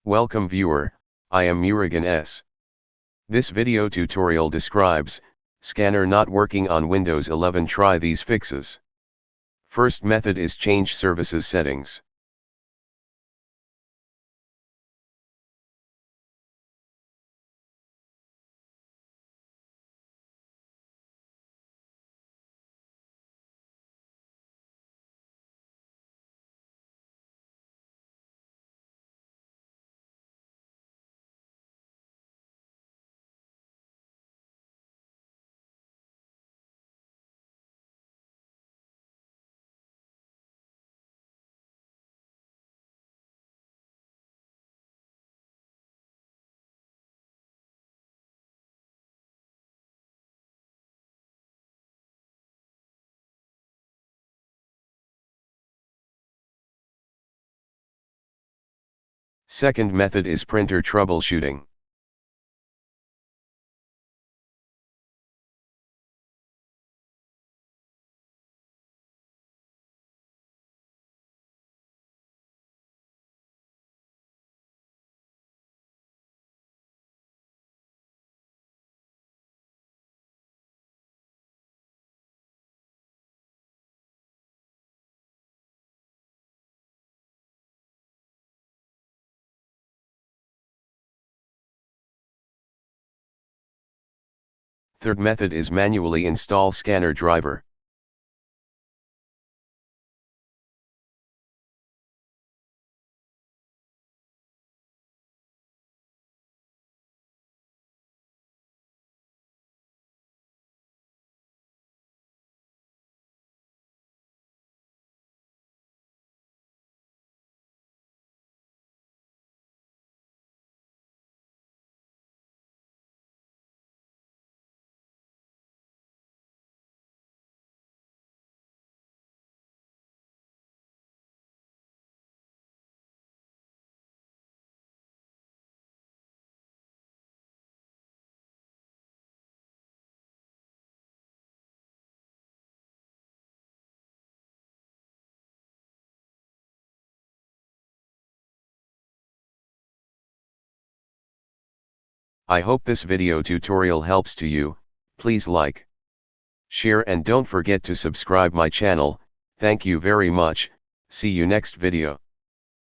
Welcome viewer, I am Murugan S. This video tutorial describes, scanner not working on Windows 11. Try these fixes. First method is change services settings. Second method is printer troubleshooting. Third method is manually install scanner driver. I hope this video tutorial helps to you. Please like, share and don't forget to subscribe my channel. Thank you very much. See you next video.